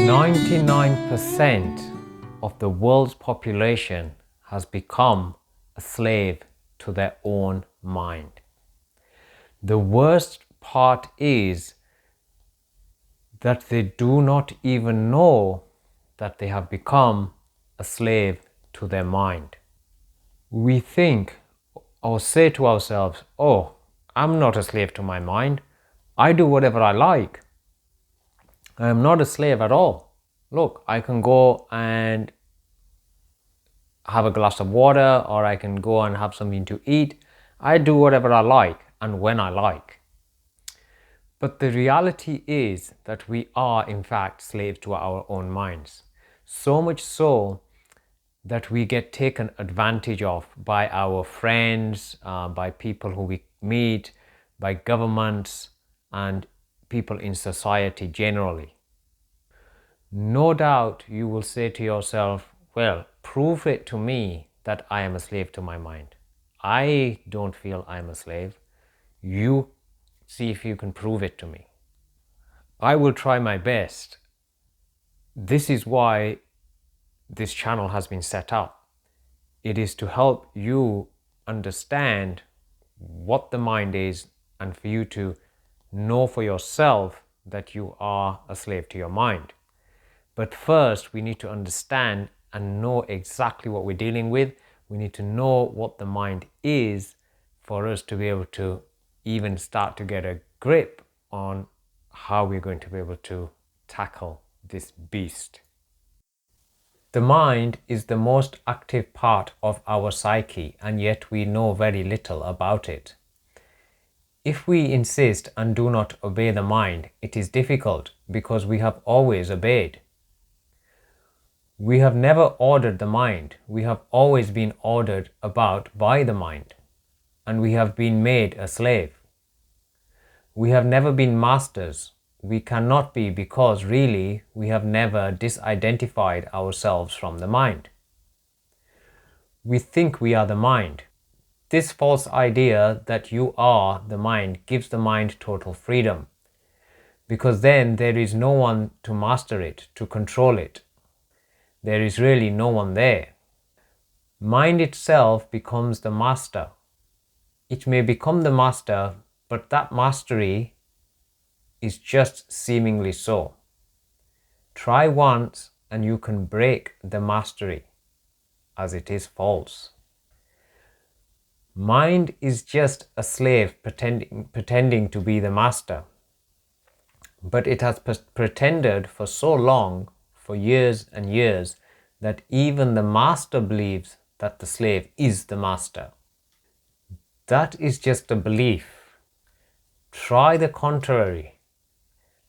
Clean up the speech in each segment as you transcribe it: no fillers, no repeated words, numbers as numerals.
99% of the world's population has become a slave to their own mind. The worst part is that they do not even know that they have become a slave to their mind. We think or say to ourselves, oh, I'm not a slave to my mind. I do whatever I like. I am not a slave at all. Look, I can go and have a glass of water, or I can go and have something to eat. I do whatever I like and when I like. But the reality is that we are in fact slaves to our own minds. So much so that we get taken advantage of by our friends, by people who we meet, by governments and people in society generally. No doubt you will say to yourself, well, prove it to me that I am a slave to my mind. I don't feel I'm a slave. You see if you can prove it to me. I will try my best. This is why this channel has been set up. It is to help you understand what the mind is and for you to know for yourself that you are a slave to your mind. But first, we need to understand and know exactly what we're dealing with. We need to know what the mind is for us to be able to even start to get a grip on how we're going to be able to tackle this beast. The mind is the most active part of our psyche, and yet we know very little about it. If we insist and do not obey the mind, it is difficult because we have always obeyed. We have never ordered the mind. We have always been ordered about by the mind, and we have been made a slave. We have never been masters. We cannot be because really we have never disidentified ourselves from the mind. We think we are the mind. This false idea that you are the mind gives the mind total freedom, because then there is no one to master it, to control it. There is really no one there. Mind itself becomes the master. It may become the master, but that mastery is just seemingly so. Try once and you can break the mastery, as it is false. Mind is just a slave pretending to be the master. But it has pretended for so long, for years and years, that even the master believes that the slave is the master. That is just a belief. Try the contrary,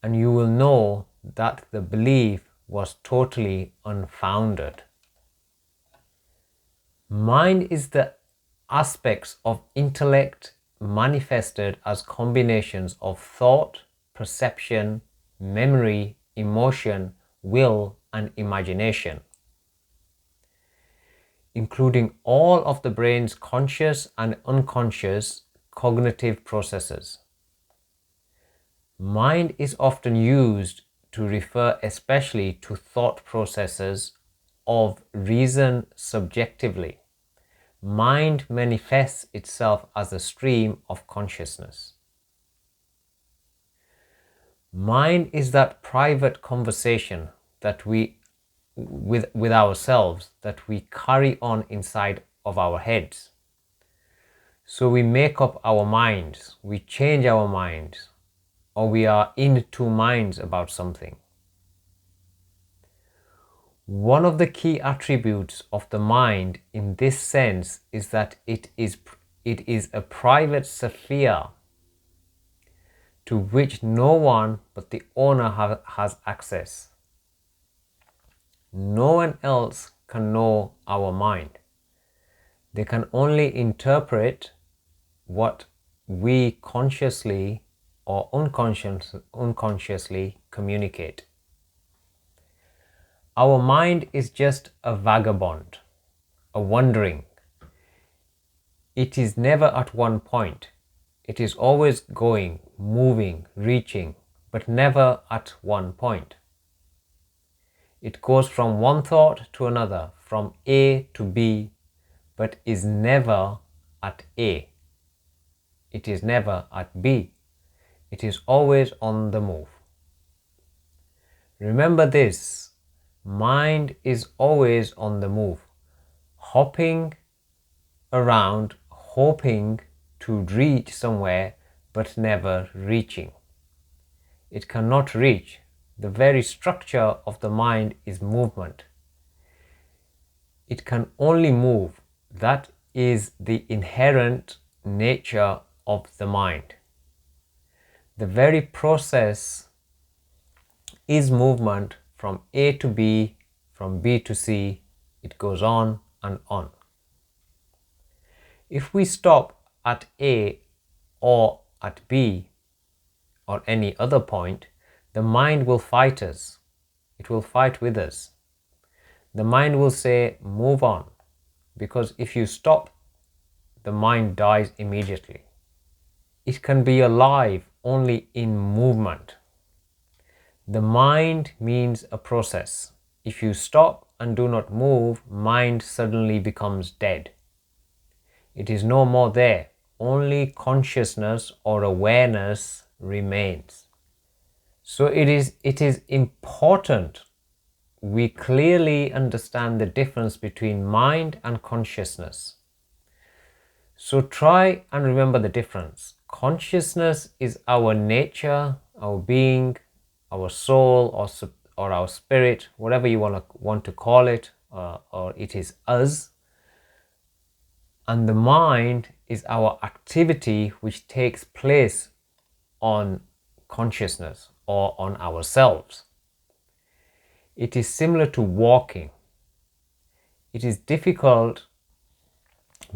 and you will know that the belief was totally unfounded. Mind is the aspects of intellect manifested as combinations of thought, perception, memory, emotion, will, and imagination, including all of the brain's conscious and unconscious cognitive processes. Mind is often used to refer especially to thought processes of reason subjectively. Mind manifests itself as a stream of consciousness. Mind is that private conversation that we with ourselves that we carry on inside of our heads. So we make up our minds, we change our minds, or we are in two minds about something. One of the key attributes of the mind in this sense is that it is a private sphere to which no one but the owner has access. No one else can know our mind. They can only interpret what we consciously or unconsciously communicate. Our mind is just a vagabond, a wandering. It is never at one point. It is always going, moving, reaching, but never at one point. It goes from one thought to another, from A to B, but is never at A. It is never at B. It is always on the move. Remember this, mind is always on the move, hopping around, hoping to reach somewhere, but never reaching. It cannot reach. The very structure of the mind is movement. It can only move. That is the inherent nature of the mind. The very process is movement from A to B, from B to C. It goes on and on. If we stop at A or at B or any other point, the mind will fight us. It will fight with us. The mind will say, move on, because if you stop, the mind dies immediately. It can be alive only in movement. The mind means a process. If you stop and do not move, mind suddenly becomes dead. It is no more there. Only consciousness or awareness remains. So it is important we clearly understand the difference between mind and consciousness. So try and remember the difference. Consciousness is our nature, our being, our soul, or our spirit, whatever you want to call it, or it is us. And the mind is our activity which takes place on consciousness or on ourselves. It is similar to walking. It is difficult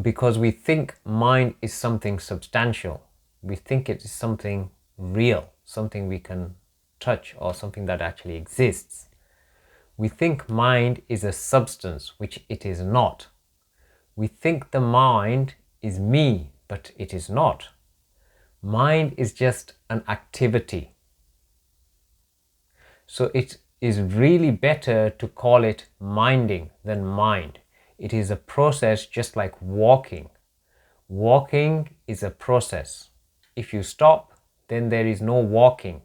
because we think mind is something substantial. We think it is something real, something we can touch, or something that actually exists. We think mind is a substance, which it is not. We think the mind is me, but it is not. Mind is just an activity. So it is really better to call it minding than mind. It is a process, just like walking. Walking is a process. If you stop, then there is no walking.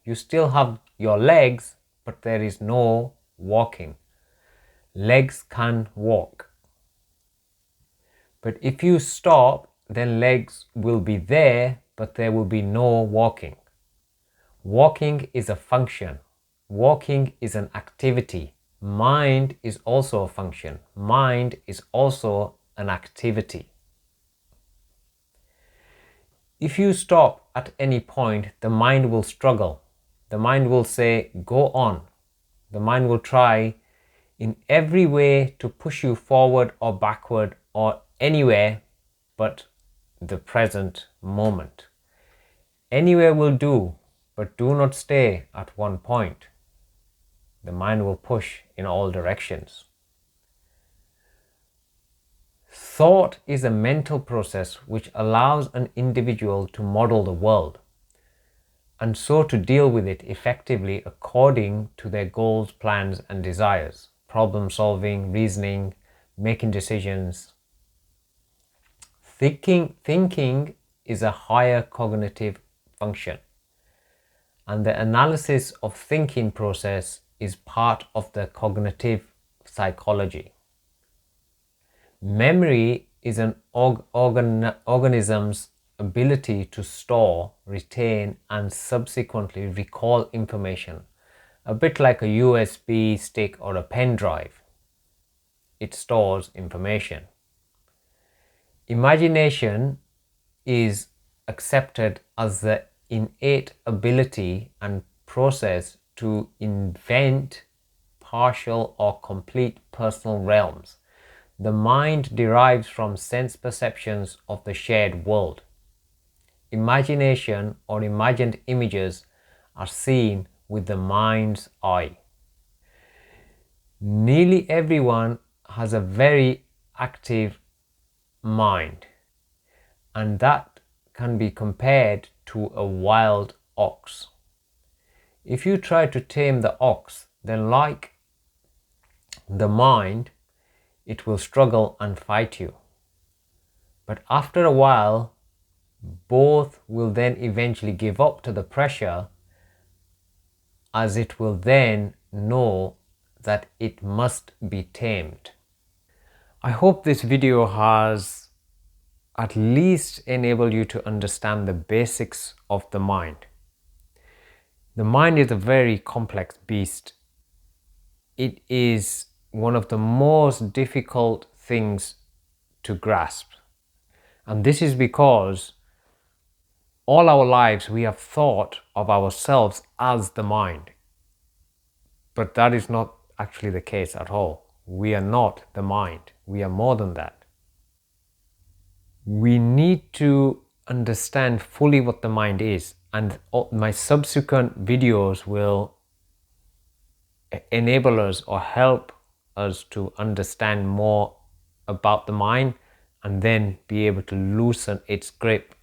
You still have your legs, but there is no walking. Legs can walk. But if you stop, then legs will be there, but there will be no walking. Walking is a function. Walking is an activity. Mind is also a function. Mind is also an activity. If you stop at any point, the mind will struggle. The mind will say, go on. The mind will try in every way to push you forward or backward or anywhere but the present moment. Anywhere will do, but do not stay at one point. The mind will push in all directions. Thought is a mental process which allows an individual to model the world, and so to deal with it effectively according to their goals, plans and desires. Problem solving, reasoning, making decisions. Thinking is a higher cognitive function, and the analysis of thinking process is part of the cognitive psychology. Memory is an organism's ability to store, retain and subsequently recall information, a bit like a USB stick or a pen drive. It stores information. Imagination is accepted as the innate ability and process to invent partial or complete personal realms. The mind derives from sense perceptions of the shared world. Imagination or imagined images are seen with the mind's eye. Nearly everyone has a very active mind, and that can be compared to a wild ox. If you try to tame the ox, then like the mind, it will struggle and fight you. But after a while, both will then eventually give up to the pressure, as it will then know that it must be tamed. I hope this video has at least enabled you to understand the basics of the mind. The mind is a very complex beast. It is one of the most difficult things to grasp. And this is because all our lives we have thought of ourselves as the mind. But that is not actually the case at all. We are not the mind. We are more than that. We need to understand fully what the mind is, and my subsequent videos will enable us or help us to understand more about the mind and then be able to loosen its grip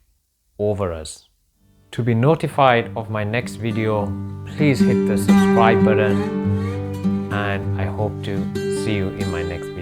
over us. To be notified of my next video, please hit the subscribe button, and I hope to see you in my next video.